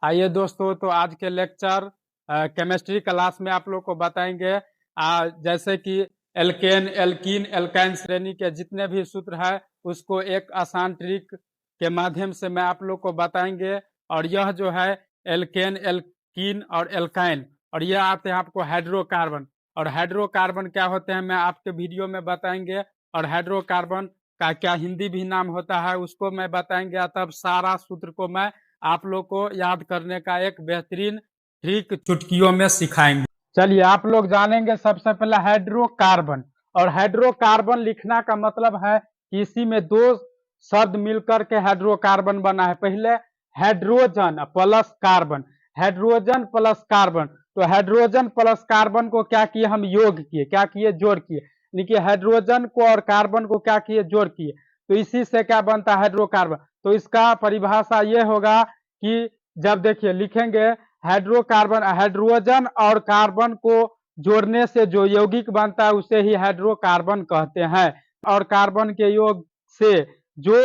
आइए दोस्तों, तो आज के लेक्चर केमिस्ट्री क्लास में आप लोग को बताएंगे जैसे कि एल्केन, एल्कीन, एल्काइन श्रेणी के जितने भी सूत्र है उसको एक आसान ट्रिक के माध्यम से मैं आप लोग को बताएंगे। और यह जो है एल्केन, एल्कीन और एल्काइन, और यह आते हैं आपको हाइड्रोकार्बन। और हाइड्रोकार्बन क्या होते हैं मैं आपके वीडियो में बताएंगे, और हाइड्रोकार्बन का क्या हिंदी भी नाम होता है उसको मैं बताएंगे। तब सारा सूत्र को मैं आप लोग को याद करने का एक बेहतरीन ट्रिक चुटकियों में सिखाएंगे। चलिए आप लोग जानेंगे सबसे पहले हाइड्रोकार्बन। और हाइड्रोकार्बन लिखना का मतलब है कि इसी में दो शब्द मिलकर के हाइड्रोकार्बन बना है। पहले hydrogen plus carbon, hydrogen plus carbon. तो हाइड्रोजन प्लस कार्बन को क्या किए हम योग किए, क्या किए जोड़ किए, देखिए हाइड्रोजन को और कार्बन को क्या किए जोड़ किए। तो इसी से क्या बनता है हाइड्रोकार्बन। तो इसका परिभाषा ये होगा कि जब देखिए लिखेंगे हाइड्रोकार्बन, हाइड्रोजन और कार्बन को जोड़ने से जो यौगिक बनता है उसे ही हाइड्रोकार्बन कहते हैं। और कार्बन के योग से जो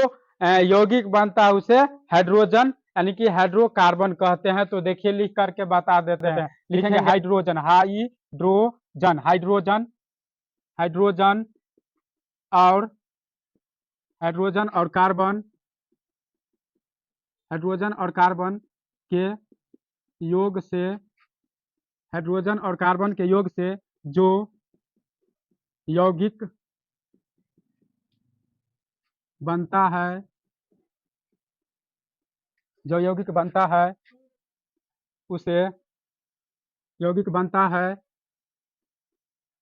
यौगिक बनता है उसे हाइड्रोजन यानी कि हाइड्रोकार्बन कहते हैं। तो देखिए लिख करके बता देते हैं, लिखेंगे हाइड्रोजन, हाइड्रोजन, हाइड्रोजन, हाइड्रोजन और हाइड्रोजन और कार्बन, हाइड्रोजन और कार्बन के योग से, हाइड्रोजन और कार्बन के योग से जो यौगिक बनता है, जो यौगिक बनता है उसे यौगिक बनता है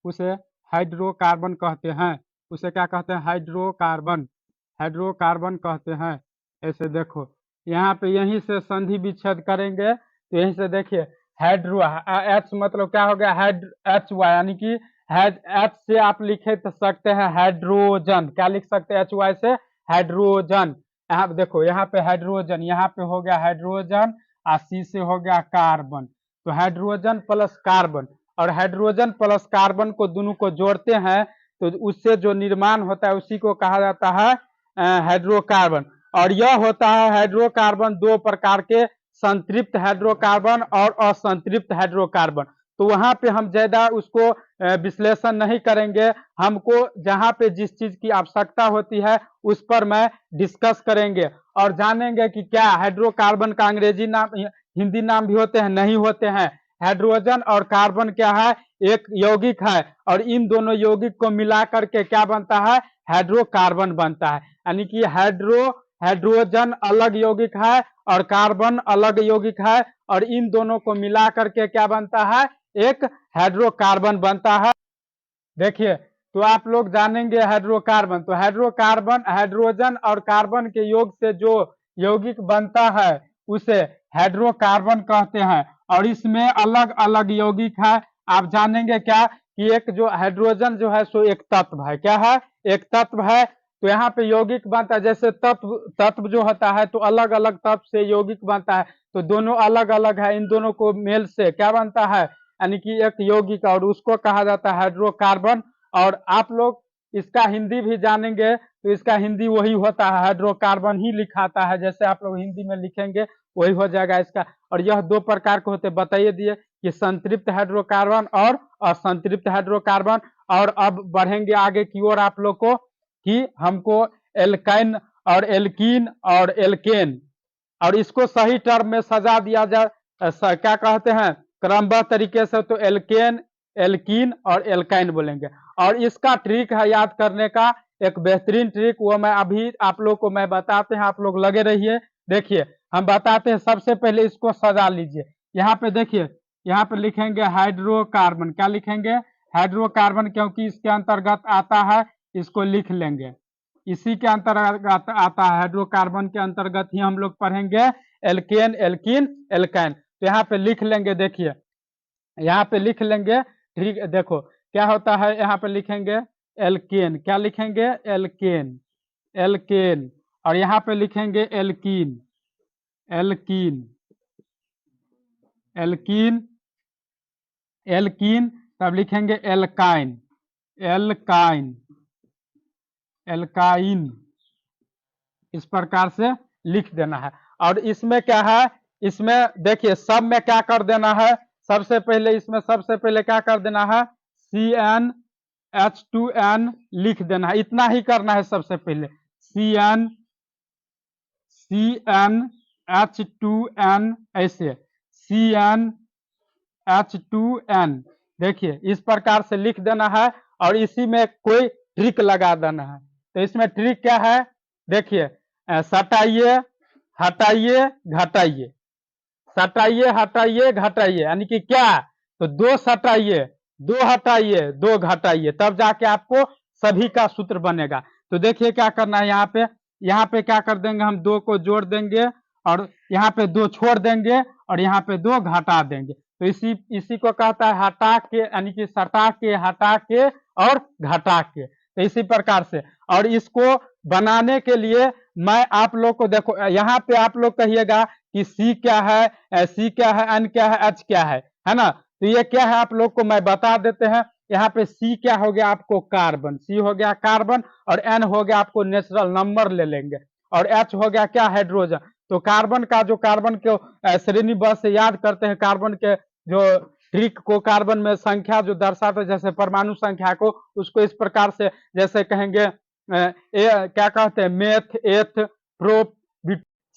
उसे हाइड्रोकार्बन कहते हैं। उसे क्या कहते हैं हाइड्रोकार्बन, हाइड्रोकार्बन कहते हैं। ऐसे देखो यहाँ पे यहीं से संधि विच्छेद करेंगे तो यहीं से देखिए हाइड्रो, एच मतलब क्या हो गया हाइड, एच वाई यानी कि एच से आप लिखे तो सकते हैं हाइड्रोजन, क्या लिख सकते हैं एच वाई से हाइड्रोजन। यहाँ देखो यहाँ पे हाइड्रोजन, यहाँ पे हो गया हाइड्रोजन और सी से हो गया कार्बन। तो हाइड्रोजन प्लस कार्बन, और हाइड्रोजन प्लस कार्बन को दोनों को जोड़ते हैं तो उससे जो निर्माण होता है उसी को कहा जाता है हाइड्रोकार्बन। और यह होता है हाइड्रोकार्बन दो प्रकार के, संतृप्त हाइड्रोकार्बन और असंतृप्त हाइड्रोकार्बन। तो वहां पे हम ज्यादा उसको विश्लेषण नहीं करेंगे, हमको जहां पे जिस चीज की आवश्यकता होती है उस पर मैं डिस्कस करेंगे। और जानेंगे कि क्या हाइड्रोकार्बन का अंग्रेजी नाम, हिंदी नाम भी होते हैं, नहीं होते हैं। हाइड्रोजन और कार्बन क्या है एक यौगिक है, और इन दोनों यौगिक को मिला करके क्या बनता है हाइड्रोकार्बन बनता है। यानी कि हाइड्रोजन अलग यौगिक है और कार्बन अलग यौगिक है, और इन दोनों को मिला करके क्या बनता है एक हाइड्रोकार्बन बनता है। देखिए तो आप लोग जानेंगे हाइड्रोकार्बन। तो हाइड्रोकार्बन हाइड्रोजन और कार्बन के योग से जो यौगिक बनता है उसे हाइड्रोकार्बन कहते हैं। और इसमें अलग अलग यौगिक है। आप जानेंगे क्या कि एक जो हाइड्रोजन जो है सो एक तत्व है, क्या है एक तत्व है। तो यहाँ पे यौगिक बनता है, जैसे तत्व तत्व जो होता है तो अलग अलग तत्व से यौगिक बनता है। तो दोनों अलग अलग है, इन दोनों को मेल से क्या बनता है यानी कि एक यौगिक, और उसको कहा जाता है हाइड्रोकार्बन। और आप लोग इसका हिंदी भी जानेंगे तो इसका हिंदी वही होता है हाइड्रोकार्बन ही लिखाता है, जैसे आप लोग हिंदी में लिखेंगे वही हो जाएगा इसका। और यह दो प्रकार के होते बताइए दिए कि संतृप्त हाइड्रोकार्बन और असंतृप्त हाइड्रोकार्बन। और अब बढ़ेंगे आगे की ओर आप लोग को कि हमको एल्काइन और एल्कीन और एल्केन, और इसको सही टर्म में सजा दिया जाए क्या कहते हैं क्रमबद्ध तरीके से, तो एल्केन, एल्कीन और एल्काइन बोलेंगे। और इसका ट्रिक है याद करने का एक बेहतरीन ट्रिक, वो मैं अभी आप लोग को मैं बताते हैं, आप लोग लगे रहिए। देखिए हम बताते हैं, सबसे पहले इसको सजा लीजिए। यहाँ पे देखिए यहाँ पे लिखेंगे हाइड्रोकार्बन, क्या लिखेंगे हाइड्रोकार्बन, क्योंकि इसके अंतर्गत आता है इसको लिख लेंगे। इसी के अंतर्गत आता है हाइड्रोकार्बन के अंतर्गत ही हम लोग पढ़ेंगे एल्केन, एल्कीन, एल्काइन। तो यहाँ पे लिख लेंगे, देखिए यहाँ पे लिख लेंगे। ठीक देखो क्या होता है, यहाँ पे लिखेंगे एल्केन, क्या लिखेंगे एल्केन, एल्केन। और यहाँ पे लिखेंगे एल्कीन, एल्कीन, एल्कीन, एल्कीन। तब लिखेंगे एल्काइन, एल्काइन, एल्काइन। इस प्रकार से लिख देना है। और इसमें क्या है इसमें देखिए सब में क्या कर देना है, सबसे पहले इसमें सबसे पहले क्या कर देना है, CnH2n लिख देना है, इतना ही करना है सबसे पहले। CnH2n ऐसे CnH2n देखिए इस प्रकार से लिख देना है और इसी में कोई ट्रिक लगा देना है। तो इसमें ट्रिक क्या है, देखिए सटाइए हटाइए घटाइए, सटाइए हटाइए घटाइए, यानी कि क्या, तो दो सटाइए दो हटाइए दो घटाइए, तब जाके आपको सभी का सूत्र बनेगा। तो देखिए क्या करना है, यहाँ पे क्या कर देंगे, हम दो को जोड़ देंगे और यहाँ पे दो छोड़ देंगे और यहाँ पे दो घटा देंगे। तो इसी को कहता है हटा के, यानी कि सटा के हटा के और घटा के। तो इसी प्रकार से, और इसको बनाने के लिए मैं आप लोग को देखो, यहाँ पे आप लोग कहिएगा कि सी क्या है, सी क्या है, एन क्या है, एच क्या है ना। तो ये क्या है आप लोग को मैं बता देते हैं। यहाँ पे सी क्या हो गया आपको, कार्बन, सी हो गया कार्बन, और एन हो गया आपको नेचुरल नंबर ले लेंगे, और एच हो गया क्या, हाइड्रोजन। तो कार्बन का जो कार्बन को श्रेणी बस से याद करते हैं, कार्बन के जो ट्रिक को, कार्बन में संख्या जो दर्शाते हैं, जैसे परमाणु संख्या को, उसको इस प्रकार से जैसे कहेंगे क्या कहते हैं, मेथ एथ प्रोप।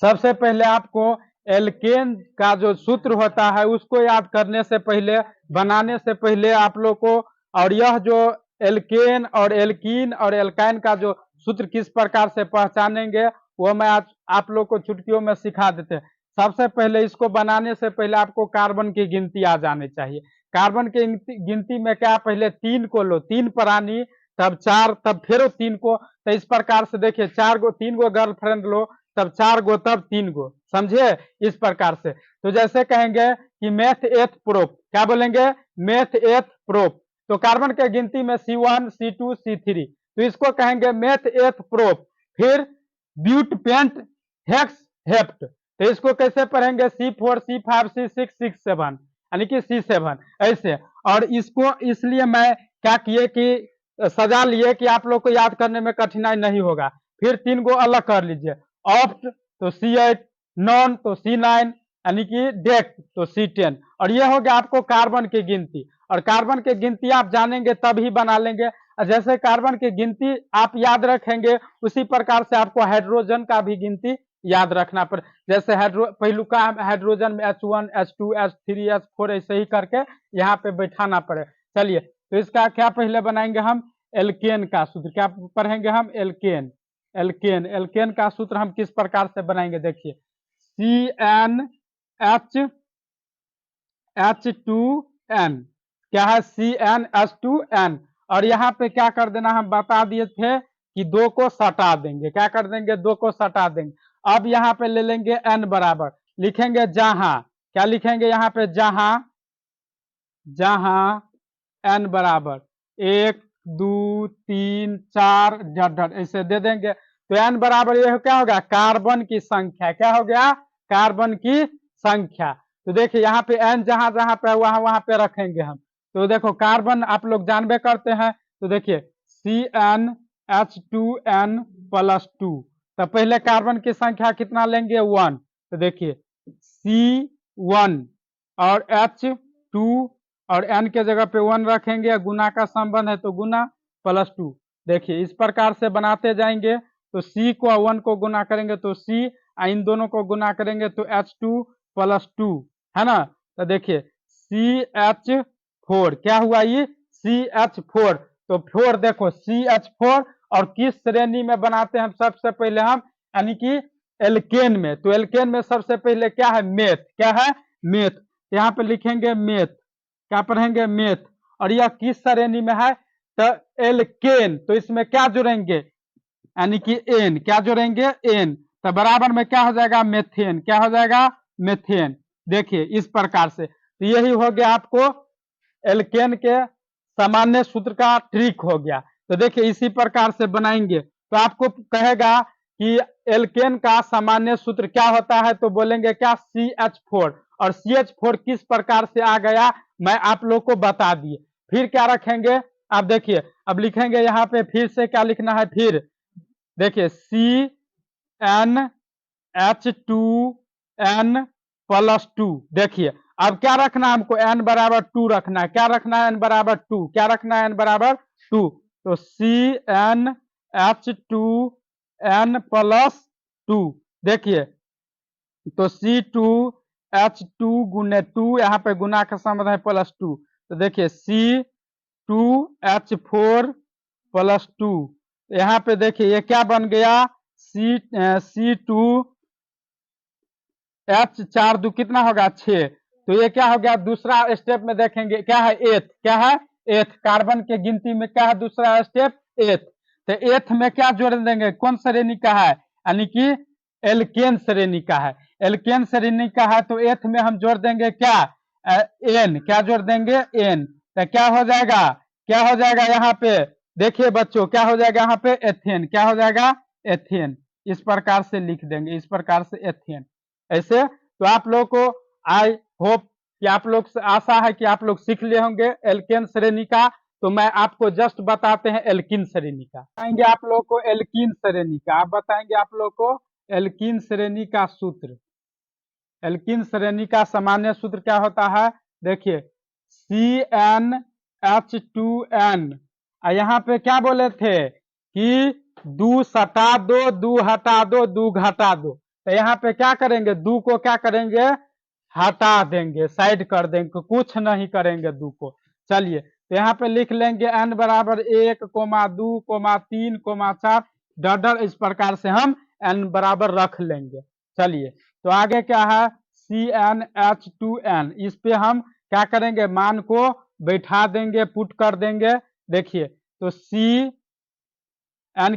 सबसे पहले आपको एल्केन का जो सूत्र होता है उसको याद करने से पहले, बनाने से पहले आप लोग को, और यह जो एल्केन और एल्कीन और एल्काइन का जो सूत्र किस प्रकार से पहचानेंगे वो मैं आज आप लोग को चुटकियों में सिखा देते हैं। सबसे पहले इसको बनाने से पहले आपको कार्बन की गिनती आ जानी चाहिए। कार्बन की गिनती में क्या, पहले 3 को लो, 3 प्राणी, तब 4, तब फिर 3 को। तो इस प्रकार से देखिए 3 गो गर्लफ्रेंड लो, तब 4 गो, तब 3 गो, समझे इस प्रकार से। तो जैसे कहेंगे कि मेथ एथ प्रोप, क्या बोलेंगे, मेथ एथ प्रोप। तो कार्बन के गिनती में C1 C2 C3, तो इसको कहेंगे मेथ एथ प्रोप। फिर ब्यूट पेंट हेक्स हेप्ट, तो इसको कैसे पढ़ेंगे, C4 C5 C6 C7, यानी कि C7 ऐसे। और इसको इसलिए मैं क्या किए कि सजा लिए कि आप लोग को याद करने में कठिनाई नहीं होगा। फिर 3 गो अलग कर लीजिए, ऑप्ट तो C8, नॉन तो C9, यानी कि डेक तो C10। और ये हो गया आपको कार्बन की गिनती। और कार्बन की गिनती आप जानेंगे तभी बना लेंगे। जैसे कार्बन की गिनती आप याद रखेंगे उसी प्रकार से आपको हाइड्रोजन का भी गिनती याद रखना पड़े। जैसे पहलुका हाइड्रोजन में H1 H2 H3 H4 ऐसे ही करके यहाँ पे बैठाना पड़े। चलिए, तो इसका क्या पहले बनाएंगे हम, एल्केन का सूत्र क्या पढ़ेंगे हम, एल्केन। एल्केन का सूत्र हम किस प्रकार से बनाएंगे, देखिए CnH2n, क्या है, CnH2n। और यहाँ पे क्या कर देना, हम बता दिए थे कि 2 को सटा देंगे, क्या कर देंगे, 2 को सटा देंगे। अब यहाँ पे ले लेंगे n बराबर, लिखेंगे जहां, क्या लिखेंगे यहाँ पे, जहां n बराबर 1 2 3 4 डट ऐसे दे देंगे। तो n बराबर ये क्या होगा, कार्बन की संख्या, क्या हो गया, कार्बन की संख्या। तो देखिए यहाँ पे n जहां जहां पे वहां पे रखेंगे हम। तो देखो कार्बन आप लोग जानबे करते हैं, तो देखिए CnH2n + 2, तो पहले कार्बन की संख्या कितना लेंगे, 1। तो देखिए C1 और H2 और n के जगह पे 1 रखेंगे, गुना का संबंध है तो गुना +2। देखिए इस प्रकार से बनाते जाएंगे। तो C को 1 को गुना करेंगे तो C, इन दोनों को गुना करेंगे तो H2 + 2, है ना। तो देखिए CH4 क्या हुआ, ये CH4। तो 4 देखो CH4, और किस श्रेणी में बनाते हैं सबसे पहले हम, यानी कि एल्केन में। तो एल्केन में सबसे पहले क्या है, मेथ, क्या है, मेथ। यहाँ पे लिखेंगे मेथ, क्या पढ़ेंगे, मेथ। और यह किस श्रेणी में है, तो एल्केन। तो इसमें क्या जोड़ेंगे, यानी कि एन, क्या जोड़ेंगे, एन। तो बराबर में क्या हो जाएगा, मेथेन, क्या हो जाएगा, मेथेन। देखिए इस प्रकार से। तो यही हो गया आपको एल्केन के सामान्य सूत्र का ट्रिक हो गया। तो देखिए इसी प्रकार से बनाएंगे। तो आपको कहेगा कि एल्केन का सामान्य सूत्र क्या होता है, तो बोलेंगे क्या, CH4। और CH4 किस प्रकार से आ गया मैं आप लोग को बता दिए। फिर क्या रखेंगे, आप देखिए, अब लिखेंगे यहाँ पे फिर से क्या लिखना है, फिर देखिए CnH2n +2। देखिए अब क्या रखना है हमको, n बराबर 2 रखना है। क्या रखना है? n बराबर 2। क्या रखना है? n बराबर 2। तो CnH2n+2। देखिए तो C2H2 गुने 2, यहाँ पे गुना का संबंध है +2। तो देखिए C2H4+2। यहाँ पे देखिए ये क्या बन गया, C2H4 कितना होगा 6। तो ये क्या हो गया, दूसरा स्टेप में देखेंगे क्या है, एथ। क्या है? एथ। कार्बन के गिनती में क्या है दूसरा स्टेप, एथ। तो एथ में क्या जोड़ देंगे, कौन श्रेणी का है, यानी कि एल्केन श्रेणी का है। एल्केन श्रेणी का है तो एथ में हम जोड़ देंगे क्या, एन। क्या जोड़ देंगे, एन। तो क्या हो जाएगा, क्या हो जाएगा यहाँ पे, देखिए बच्चों क्या हो जाएगा यहाँ पे, एथेन। क्या हो जाएगा, एथेन। इस प्रकार से लिख देंगे, इस प्रकार से एथेन। ऐसे तो आप लोग को आई होप कि आप लोग से आशा है कि आप लोग सीख लिए होंगे एल्केन श्रेणी का। तो मैं आपको जस्ट बताते हैं एल्किन श्रेणी का, बताएंगे आप लोग को एल्किन श्रेणी का। आप बताएंगे आप लोग को एल्किन श्रेणी का सूत्र। एल्किन श्रेणी का सामान्य सूत्र क्या होता है, देखिए CnH2n। यहाँ पे क्या बोले थे कि 2 सटा दो, 2 हटा दो, 2 घटा दो। तो यहाँ पे क्या करेंगे, 2 को क्या करेंगे, हटा देंगे, साइड कर देंगे, कुछ नहीं करेंगे 2 को। चलिए तो यहाँ पे लिख लेंगे n बराबर 1, 2, 3, 4 डर इस प्रकार से हम n बराबर रख लेंगे। चलिए तो आगे क्या है, CnH2n। इस पे हम क्या करेंगे, मान को बैठा देंगे, पुट कर देंगे। देखिए तो CN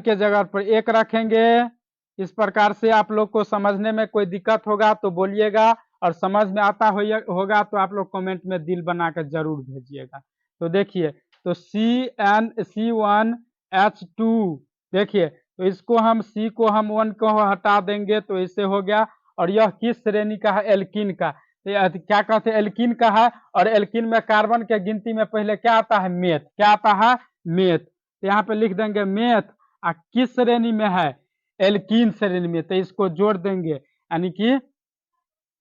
के जगह पर 1 रखेंगे। इस प्रकार से आप लोग को समझने में कोई दिक्कत होगा तो बोलिएगा, और समझ में आता होगा तो आप लोग कमेंट में दिल बनाकर जरूर भेजिएगा। तो देखिए तो C1H2। देखिए तो इसको हम C को हम 1 को हटा देंगे तो इससे हो गया। और यह किस श्रेणी का है, एल्किन का। तो क्या कहते हैं, एल्किन का है। और एल्किन में कार्बन के गिनती में पहले क्या आता है, मेथ। क्या आता है, मेथ। तो यहाँ पे लिख देंगे मेथ। किस श्रेणी में है, एल्किन श्रेणी में। तो इसको जोड़ देंगे, यानी कि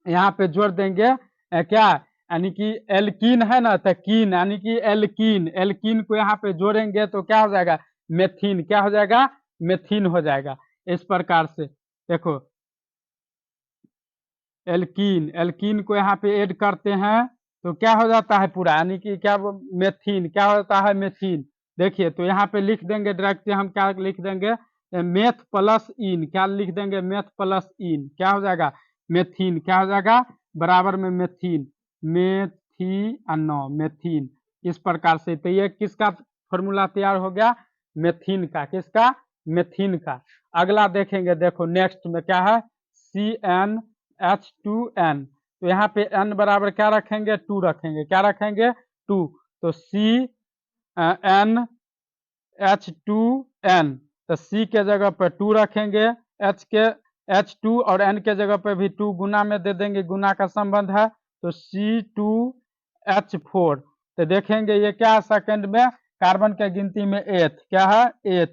यहाँ पे जोड़ देंगे क्या, यानी कि एल्किन है ना, तो कीन यानी कि एल्किन। एल्किन को यहाँ पे जोड़ेंगे तो क्या हो जाएगा, मेथिन। क्या हो जाएगा, मेथिन हो जाएगा। इस प्रकार से देखो एल्किन, एल्किन को यहाँ पे ऐड करते हैं तो क्या हो जाता है पूरा, यानी कि क्या, मेथिन। क्या होता है, मेथिन। देखिए तो यहाँ पे लिख देंगे डायरेक्ट, हम क्या लिख देंगे, मेथ प्लस इन। क्या लिख देंगे, मेथ प्लस इन। क्या हो जाएगा, मेथिन। क्या हो जाएगा, बराबर में मेथिन, मेथिनो, मेथिन। इस प्रकार से तो ये किसका फॉर्मूला तैयार हो गया, मेथिन का। किसका, मेथिन का। अगला देखेंगे, देखो नेक्स्ट में क्या है, CnH2n। तो यहाँ पे n बराबर क्या रखेंगे, 2 रखेंगे। क्या रखेंगे, 2। तो CnH2n। तो C के जगह पर 2 रखेंगे, H2 और n के जगह पर भी 2 गुना में दे देंगे, गुना का संबंध है। तो C2H4। तो देखेंगे ये क्या, सेकंड में कार्बन के गिनती में एथ। क्या है, एथ।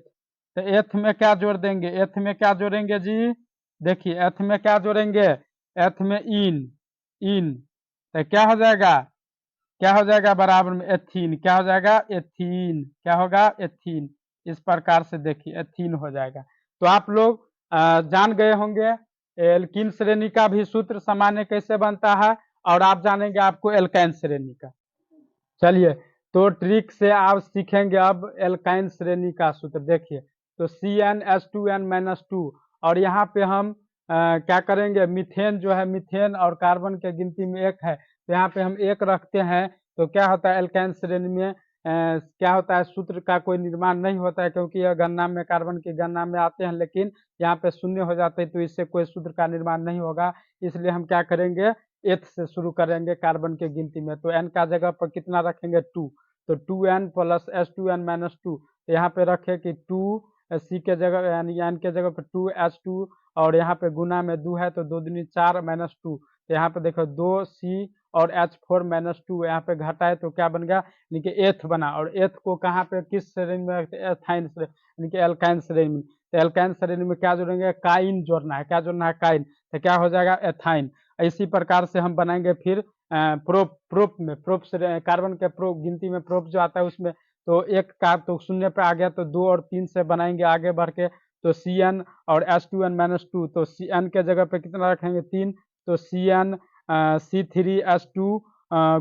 तो एथ में क्या जोड़ देंगे, एथ में क्या जोड़ेंगे जी, देखिए एथ में क्या जोड़ेंगे, एथ में इन। इन तो क्या हो जाएगा, क्या हो जाएगा, बराबर में एथीन। क्या हो जाएगा, एथीन। क्या होगा, एथीन। इस प्रकार से देखिए एथीन हो जाएगा। तो आप लोग जान गए होंगे एल्किन श्रेणी का भी सूत्र सामान्य कैसे बनता है, और आप जानेंगे आपको एल्काइन श्रेणी का। चलिए तो ट्रिक से आप सीखेंगे अब एल्काइन श्रेणी का सूत्र। देखिए तो CnH2n-2। और यहाँ पे हम क्या करेंगे, मीथेन जो है, मीथेन और कार्बन के गिनती में 1 है, तो यहाँ पे हम 1 रखते हैं। तो क्या होता है, एल्काइन श्रेणी में क्या होता है, सूत्र का कोई निर्माण नहीं होता है, क्योंकि यह गणना में, कार्बन की गणना में आते हैं, लेकिन यहाँ पे 0 हो जाते हैं, तो इससे कोई सूत्र का निर्माण नहीं होगा। इसलिए हम क्या करेंगे, एथ से शुरू करेंगे कार्बन के गिनती में। तो n का जगह पर कितना रखेंगे, 2। तो 2n प्लस H2n-2। यहाँ पे रखे कि 2 C के जगह, यानी n के जगह पर 2H2, और यहाँ पे गुना में 2 है तो 2 दूनी 4 -2। तो यहाँ पे देखो 2C और H4-2 यहाँ पे घटा है तो क्या बन गया, यानी कि एथ बना। और एथ को कहाँ पे, किस श्रेणी में रखते हैं, एथाइन श्रेणी, यानी कि एल्काइन श्रेणी में। तो एल्काइन श्रेणी में क्या जोड़ेंगे, काइन जोड़ना है। क्या जोड़ना है, काइन। तो क्या हो जाएगा, एथाइन। इसी प्रकार से हम बनाएंगे फिर प्रोप से कार्बन के प्रोप गिनती में प्रोप जो आता है उसमें तो एक का तो शून्य पे आ गया तो 2 और 3 से बनाएंगे आगे बढ़ के तो Cn और H2n-2 तो Cn के जगह पे कितना रखेंगे 3 तो Cn C3H2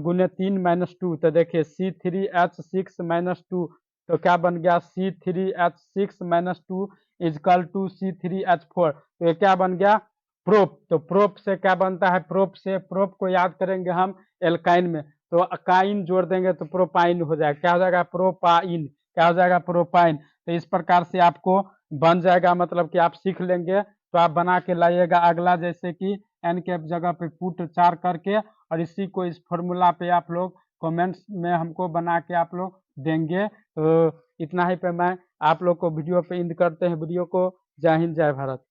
गुने 3-2 तो देखिए C3H6-2 तो क्या बन गया C3H6-2 इजकल टू C3H4 तो ये क्या बन गया प्रोप। तो प्रोप से क्या बनता है प्रोप से प्रोप को याद करेंगे हम एल्काइन में तो अकाइन जोड़ देंगे तो प्रोपाइन हो जाएगा क्या हो जाएगा प्रोपाइन क्या हो जाएगा प्रोपाइन। तो इस प्रकार से आपको बन जाएगा मतलब कि आप सीख लेंगे तो आप बना के लाइएगा अगला जैसे कि एन के जगह पे पुट 4 करके और इसी को इस फॉर्मूला पे आप लोग कमेंट्स में हमको बना के आप लोग देंगे। तो इतना ही पे मैं आप लोग को वीडियो पे इंद करते हैं वीडियो को। जय हिंद जय भारत।